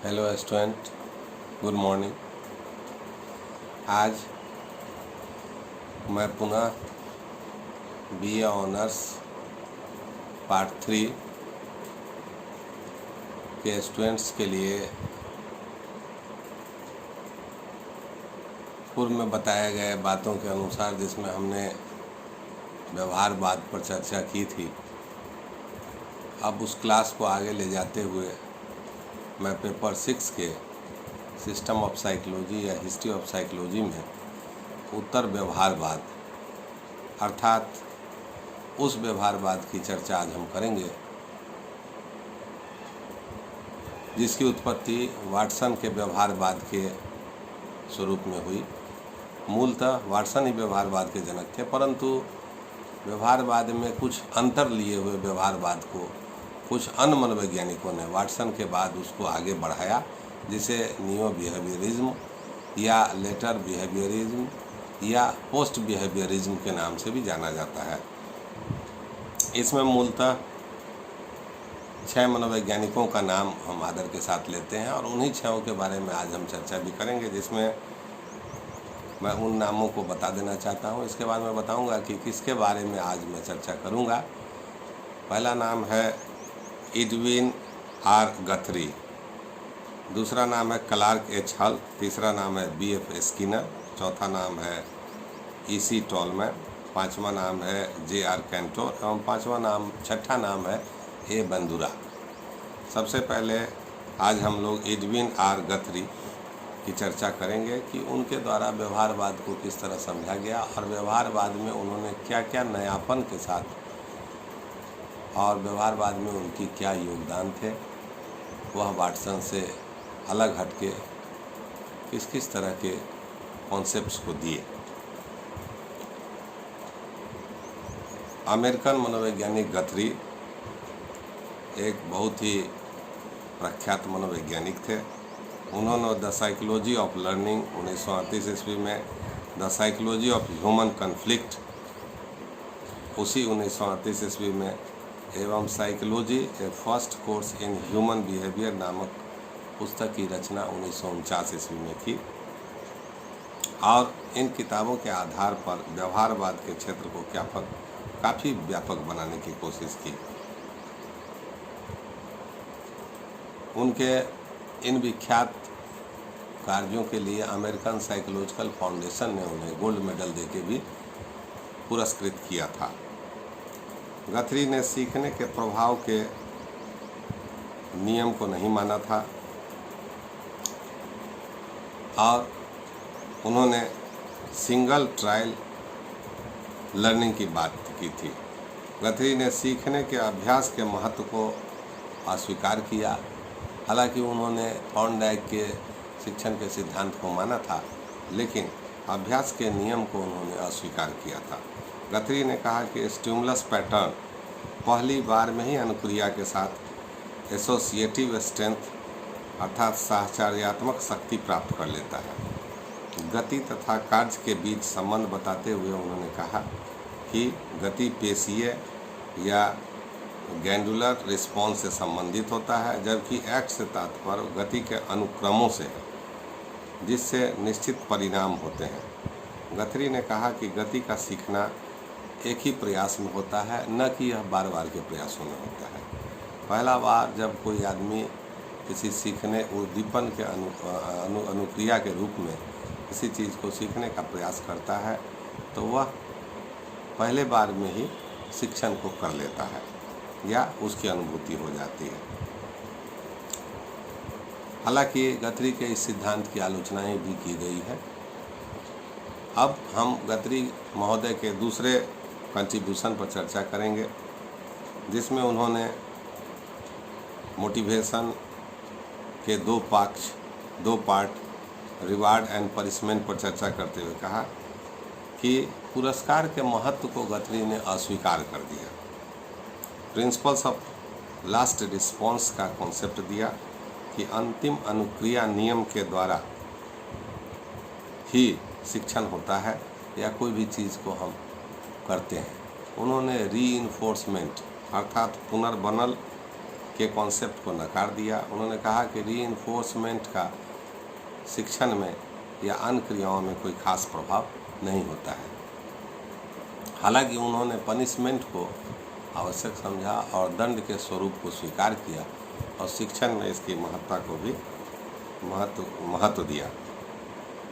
Hello student, good morning. आज मैं पुनः बीए ऑनर्स पार्ट 3 के स्टूडेंट्स के लिए पूर्व में बताए गए बातों के अनुसार, जिसमें हमने व्यवहारवाद पर चर्चा की थी, अब उस क्लास को आगे ले जाते हुए मैं पेपर 6 के सिस्टम ऑफ साइकोलॉजी या हिस्ट्री ऑफ साइकोलॉजी में उत्तर व्यवहारवाद अर्थात उस व्यवहारवाद की चर्चा आज हम करेंगे जिसकी उत्पत्ति वाटसन के व्यवहारवाद के स्वरूप में हुई। मूलतः वाटसन ही व्यवहारवाद के जनक थे, परंतु व्यवहारवाद में कुछ अंतर लिए हुए व्यवहारवाद को कुछ अन्य मनोवैज्ञानिकों ने वाटसन के बाद उसको आगे बढ़ाया, जिसे नियो बिहेवियरिज्म या लेटर बिहेवियरिज्म या पोस्ट बिहेवियरिज्म के नाम से भी जाना जाता है। इसमें मूलतः 6 मनोवैज्ञानिकों का नाम हम आदर के साथ लेते हैं और उन्हीं 6 के बारे में आज हम चर्चा भी करेंगे, जिसमें मैं उन नामों को बता देना चाहता हूँ। इसके बाद मैं बताऊँगा कि किसके बारे में आज मैं चर्चा करूँगा। पहला नाम है एडविन आर गथरी, दूसरा नाम है क्लार्क एच हल, तीसरा नाम है BF स्किनर, चौथा नाम है EC टॉलमैन, पांचवा नाम है JR कैंटोर एवं छठा नाम है A बंदुरा। सबसे पहले आज हम लोग एडविन आर गथरी की चर्चा करेंगे कि उनके द्वारा व्यवहारवाद को किस तरह समझा गया और व्यवहारवाद में उन्होंने क्या क्या नयापन के साथ और व्यवहारवाद में उनकी क्या योगदान थे, वह वाटसन से अलग हटके किस किस तरह के कॉन्सेप्ट्स को दिए। अमेरिकन मनोवैज्ञानिक गथरी एक बहुत ही प्रख्यात मनोवैज्ञानिक थे। उन्होंने द साइकोलॉजी ऑफ लर्निंग 1938 ईस्वी में, the psychology of human conflict उसी 1938 ईस्वी में एवं psychology A first course in human behaviour नामक पुस्तक की रचना 1949 ईस्वी में की और इन किताबों के आधार पर व्यवहारवाद के क्षेत्र को काफ़ी व्यापक बनाने की कोशिश की। उनके इन विख्यात कार्यों के लिए अमेरिकन साइकोलॉजिकल फाउंडेशन ने उन्हें गोल्ड मेडल देके भी पुरस्कृत किया था। गथरी ने सीखने के प्रभाव के नियम को नहीं माना था और उन्होंने सिंगल ट्रायल लर्निंग की बात की थी। गथरी ने सीखने के अभ्यास के महत्व को अस्वीकार किया। हालांकि उन्होंने थॉर्नडाइक के शिक्षण के सिद्धांत को माना था, लेकिन अभ्यास के नियम को उन्होंने अस्वीकार किया था। गथरी ने कहा कि स्टिमुलस पैटर्न पहली बार में ही अनुक्रिया के साथ एसोसिएटिव स्ट्रेंथ अर्थात साहचर्यात्मक शक्ति प्राप्त कर लेता है। गति तथा कार्य के बीच संबंध बताते हुए उन्होंने कहा कि गति पेशीय या गैंडुलर रिस्पॉन्स से संबंधित होता है, जबकि एक्ट से तात्पर्य गति के अनुक्रमों से है, जिससे निश्चित परिणाम होते हैं। गथरी ने कहा कि गति का सीखना एक ही प्रयास में होता है, न कि यह बार बार के प्रयासों में होता है। पहला बार जब कोई आदमी किसी सीखने उद्दीपन के अनुक्रिया के रूप में किसी चीज़ को सीखने का प्रयास करता है तो वह पहले बार में ही शिक्षण को कर लेता है या उसकी अनुभूति हो जाती है। हालांकि गथरी के इस सिद्धांत की आलोचनाएं भी की गई है। अब हम गथरी महोदय के दूसरे कंट्रीब्यूशन पर चर्चा करेंगे, जिसमें उन्होंने मोटिवेशन के दो पार्ट रिवार्ड एंड पनिशमेंट पर चर्चा करते हुए कहा कि पुरस्कार के महत्व को गथरी ने अस्वीकार कर दिया। प्रिंसिपल्स ऑफ लास्ट रिस्पॉन्स का कॉन्सेप्ट दिया कि अंतिम अनुक्रिया नियम के द्वारा ही शिक्षण होता है या कोई भी चीज़ को हम करते हैं। उन्होंने रीइंफोर्समेंट अर्थात पुनर्बनल के कॉन्सेप्ट को नकार दिया। उन्होंने कहा कि रीइंफोर्समेंट का शिक्षण में या अन्य क्रियाओं में कोई खास प्रभाव नहीं होता है। हालांकि उन्होंने पनिशमेंट को आवश्यक समझा और दंड के स्वरूप को स्वीकार किया और शिक्षण में इसकी महत्ता को भी महत्व दिया।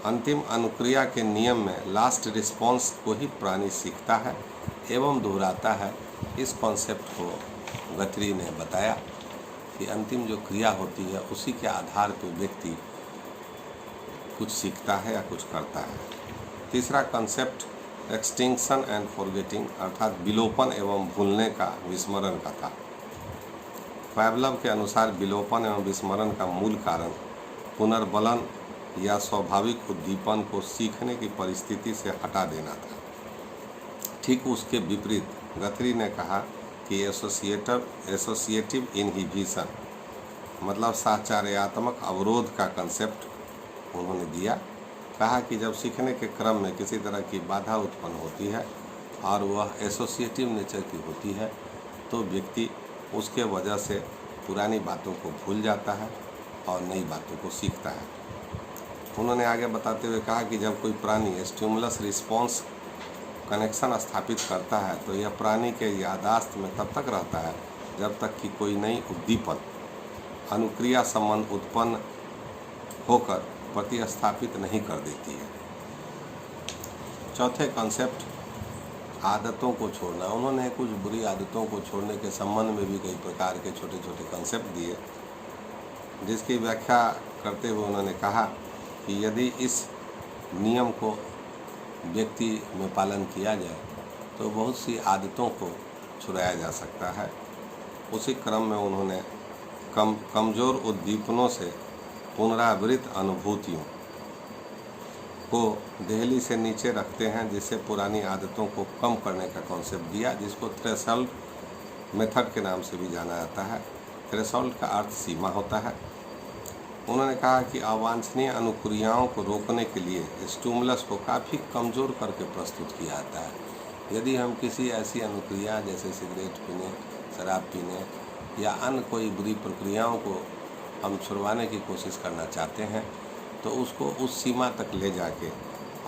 अंतिम अनुक्रिया के नियम में लास्ट रिस्पॉन्स को ही प्राणी सीखता है एवं दोहराता है। इस कॉन्सेप्ट को गथरी ने बताया कि अंतिम जो क्रिया होती है उसी के आधार पर व्यक्ति कुछ सीखता है या कुछ करता है। तीसरा कॉन्सेप्ट एक्सटिंक्शन एंड फॉरगेटिंग अर्थात विलोपन एवं भूलने का विस्मरण का था। पैवलव के अनुसार विलोपन एवं विस्मरण का मूल कारण पुनर्बलन या स्वाभाविक उद्दीपन को सीखने की परिस्थिति से हटा देना था। ठीक उसके विपरीत गथरी ने कहा कि एसोसिएटिव इनहिबिशन मतलब साहचर्यात्मक अवरोध का कंसेप्ट उन्होंने दिया। कहा कि जब सीखने के क्रम में किसी तरह की बाधा उत्पन्न होती है और वह एसोसिएटिव नेचर की होती है तो व्यक्ति उसके वजह से पुरानी बातों को भूल जाता है और नई बातों को सीखता है। उन्होंने आगे बताते हुए कहा कि जब कोई प्राणी स्टिमुलस रिस्पॉन्स कनेक्शन स्थापित करता है तो यह प्राणी के याददाश्त में तब तक रहता है जब तक कि कोई नई उद्दीपन अनुक्रिया संबंध उत्पन्न होकर प्रतिस्थापित नहीं कर देती है। चौथे कॉन्सेप्ट आदतों को छोड़ना। उन्होंने कुछ बुरी आदतों को छोड़ने के संबंध में भी कई प्रकार के छोटे छोटे कॉन्सेप्ट दिए, जिसकी व्याख्या करते हुए उन्होंने कहा कि यदि इस नियम को व्यक्ति में पालन किया जाए तो बहुत सी आदतों को छुड़ाया जा सकता है। उसी क्रम में उन्होंने कमज़ोर उद्दीपनों से पुनरावृत्त अनुभूतियों को देहली से नीचे रखते हैं, जिससे पुरानी आदतों को कम करने का कॉन्सेप्ट दिया, जिसको थ्रेशोल्ड मेथड के नाम से भी जाना जाता है। थ्रेशोल्ड का अर्थ सीमा होता है। उन्होंने कहा कि अवांछनीय अनुक्रियाओं को रोकने के लिए स्टिमुलस को काफ़ी कमज़ोर करके प्रस्तुत किया जाता है। यदि हम किसी ऐसी अनुक्रिया जैसे सिगरेट पीने, शराब पीने या अन्य कोई बुरी प्रक्रियाओं को हम छुड़वाने की कोशिश करना चाहते हैं तो उसको उस सीमा तक ले जाके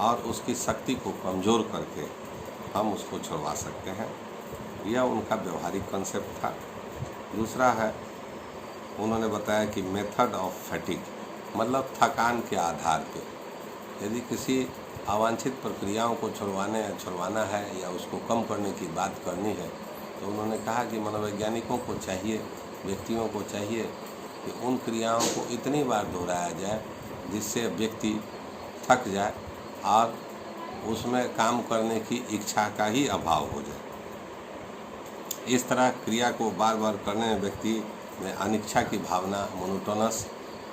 और उसकी शक्ति को कमज़ोर करके हम उसको छुड़वा सकते हैं। यह उनका व्यवहारिक कॉन्सेप्ट था। दूसरा है, उन्होंने बताया कि मेथड ऑफ फैटिग मतलब थकान के आधार पे यदि किसी अवांछित प्रक्रियाओं को छुड़वाना है या उसको कम करने की बात करनी है तो उन्होंने कहा कि मनोवैज्ञानिकों को चाहिए, व्यक्तियों को चाहिए कि उन क्रियाओं को इतनी बार दोहराया जाए जिससे व्यक्ति थक जाए और उसमें काम करने की इच्छा का ही अभाव हो जाए। इस तरह क्रिया को बार बार करने में व्यक्ति में अनिच्छा की भावना, मोनोटोनस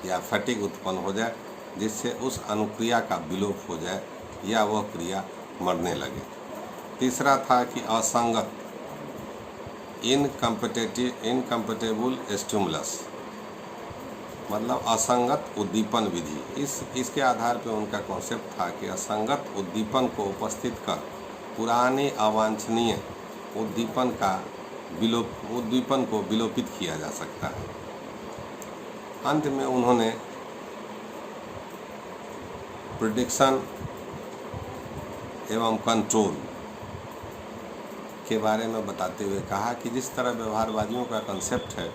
या फैटिग उत्पन्न हो जाए, जिससे उस अनुक्रिया का विलोप हो जाए या वह क्रिया मरने लगे। तीसरा था कि असंगत इनकम्पेटेबल स्टिमुलस मतलब असंगत उद्दीपन विधि। इसके आधार पर उनका कॉन्सेप्ट था कि असंगत उद्दीपन को उपस्थित कर पुराने अवांछनीय उद्दीपन को विलोपित किया जा सकता है। अंत में उन्होंने प्रिडिक्शन एवं कंट्रोल के बारे में बताते हुए कहा कि जिस तरह व्यवहारवादियों का कंसेप्ट है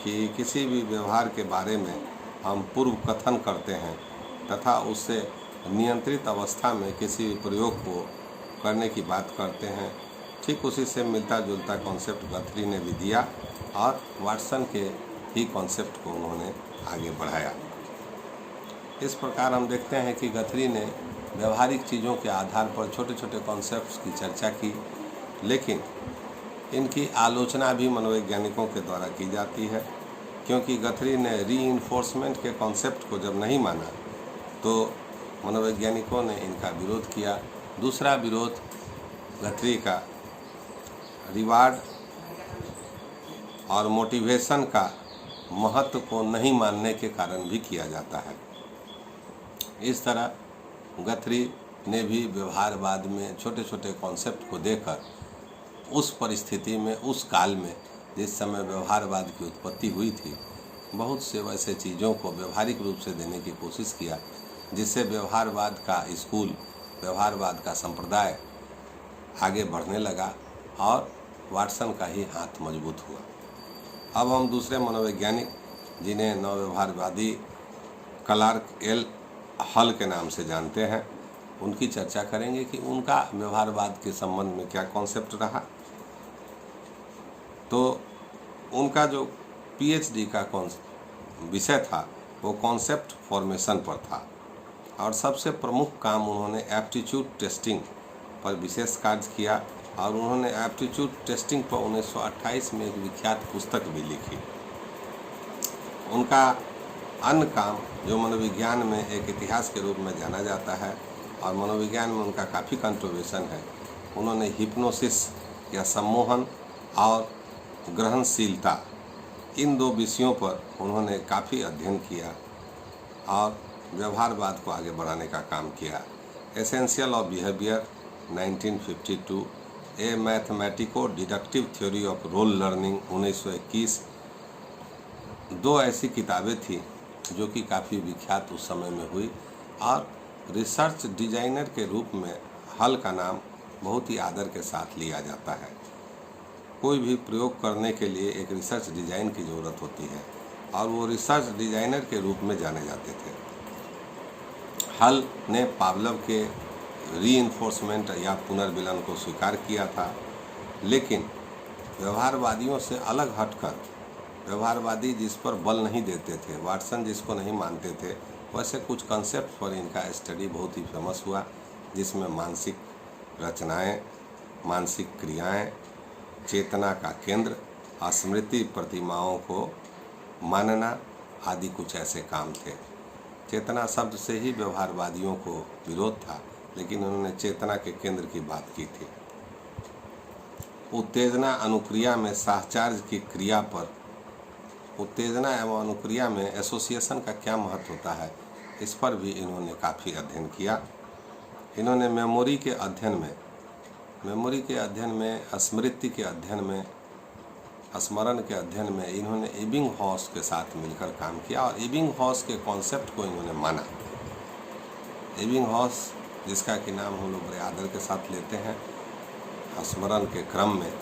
कि किसी भी व्यवहार के बारे में हम पूर्व कथन करते हैं तथा उससे नियंत्रित अवस्था में किसी भी प्रयोग को करने की बात करते हैं, ठीक उसी से मिलता जुलता कॉन्सेप्ट गथरी ने भी दिया और वाटसन के ही कॉन्सेप्ट को उन्होंने आगे बढ़ाया। इस प्रकार हम देखते हैं कि गथरी ने व्यवहारिक चीज़ों के आधार पर छोटे छोटे कॉन्सेप्ट्स की चर्चा की, लेकिन इनकी आलोचना भी मनोवैज्ञानिकों के द्वारा की जाती है, क्योंकि गथरी ने रीइंफोर्समेंट के कॉन्सेप्ट को जब नहीं माना तो मनोवैज्ञानिकों ने इनका विरोध किया। दूसरा विरोध गथरी का रिवार्ड और मोटिवेशन का महत्व को नहीं मानने के कारण भी किया जाता है। इस तरह गथरी ने भी व्यवहारवाद में छोटे छोटे कॉन्सेप्ट को देकर उस परिस्थिति में, उस काल में जिस समय व्यवहारवाद की उत्पत्ति हुई थी, बहुत से वैसे चीज़ों को व्यवहारिक रूप से देने की कोशिश किया जिससे व्यवहारवाद का स्कूल, व्यवहारवाद का संप्रदाय आगे बढ़ने लगा और वाटसन का ही हाथ मजबूत हुआ। अब हम दूसरे मनोवैज्ञानिक जिन्हें नवव्यवहारवादी क्लार्क एल हल के नाम से जानते हैं, उनकी चर्चा करेंगे कि उनका व्यवहारवाद के संबंध में क्या कॉन्सेप्ट रहा। तो उनका जो पीएचडी का विषय था वो कॉन्सेप्ट फॉर्मेशन पर था और सबसे प्रमुख काम उन्होंने एप्टीट्यूड टेस्टिंग पर विशेष कार्य किया और उन्होंने एप्टीट्यूड टेस्टिंग पर 1928 में एक विख्यात पुस्तक भी लिखी। उनका अन्य काम जो मनोविज्ञान में एक इतिहास के रूप में जाना जाता है और मनोविज्ञान में उनका काफ़ी कंट्रोवर्शन है, उन्होंने हिप्नोसिस या सम्मोहन और ग्रहणशीलता, इन दो विषयों पर उन्होंने काफ़ी अध्ययन किया और व्यवहारवाद को आगे बढ़ाने का काम किया। Essential of behaviour 1952, a mathematico deductive theory of rote learning 1921, दो ऐसी किताबें थी जो कि काफ़ी विख्यात उस समय में हुई और रिसर्च डिजाइनर के रूप में हल का नाम बहुत ही आदर के साथ लिया जाता है। कोई भी प्रयोग करने के लिए एक रिसर्च डिज़ाइन की ज़रूरत होती है और वो रिसर्च डिज़ाइनर के रूप में जाने जाते थे। हल ने पावलोव के रीइंफोर्समेंट या पुनर्विलन को स्वीकार किया था, लेकिन व्यवहारवादियों से अलग हटकर, व्यवहारवादी जिस पर बल नहीं देते थे, वाटसन जिसको नहीं मानते थे, वैसे कुछ कंसेप्ट पर इनका स्टडी बहुत ही फेमस हुआ, जिसमें मानसिक रचनाएं, मानसिक क्रियाएं, चेतना का केंद्र, स्मृति प्रतिमाओं को मानना आदि कुछ ऐसे काम थे। चेतना शब्द से ही व्यवहारवादियों को विरोध था, लेकिन उन्होंने चेतना के केंद्र की बात की थी। उत्तेजना अनुक्रिया में साहचर्य की क्रिया पर, उत्तेजना एवं अनुक्रिया में एसोसिएशन का क्या महत्व होता है, इस पर भी इन्होंने काफ़ी अध्ययन किया। इन्होंने मेमोरी के अध्ययन में, स्मृति के अध्ययन में, स्मरण के अध्ययन में इन्होंने एबिंगहॉस के साथ मिलकर काम किया और एबिंगहॉस के कॉन्सेप्ट को इन्होंने माना। एबिंगहॉस, जिसका कि नाम हम लोग बड़े आदर के साथ लेते हैं, स्मरण के क्रम में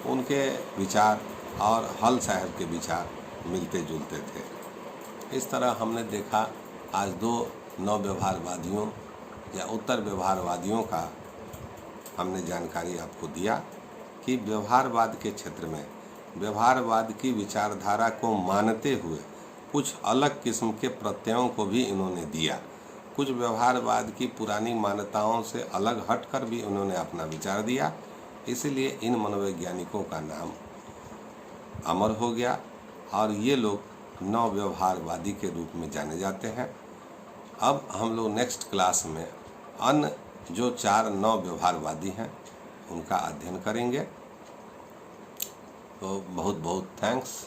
उनके विचार और हल साहब के विचार मिलते जुलते थे। इस तरह हमने देखा आज दो नव व्यवहारवादियों या उत्तर व्यवहारवादियों का हमने जानकारी आपको दिया कि व्यवहारवाद के क्षेत्र में व्यवहारवाद की विचारधारा को मानते हुए कुछ अलग किस्म के प्रत्ययों को भी इन्होंने दिया। कुछ व्यवहारवाद की पुरानी मान्यताओं से अलग हटकर भी उन्होंने अपना विचार दिया, इसलिए इन मनोवैज्ञानिकों का नाम अमर हो गया और ये लोग नव व्यवहारवादी के रूप में जाने जाते हैं। अब हम लोग नेक्स्ट क्लास में अन्य जो 4 नव व्यवहारवादी हैं उनका अध्ययन करेंगे। तो बहुत बहुत थैंक्स।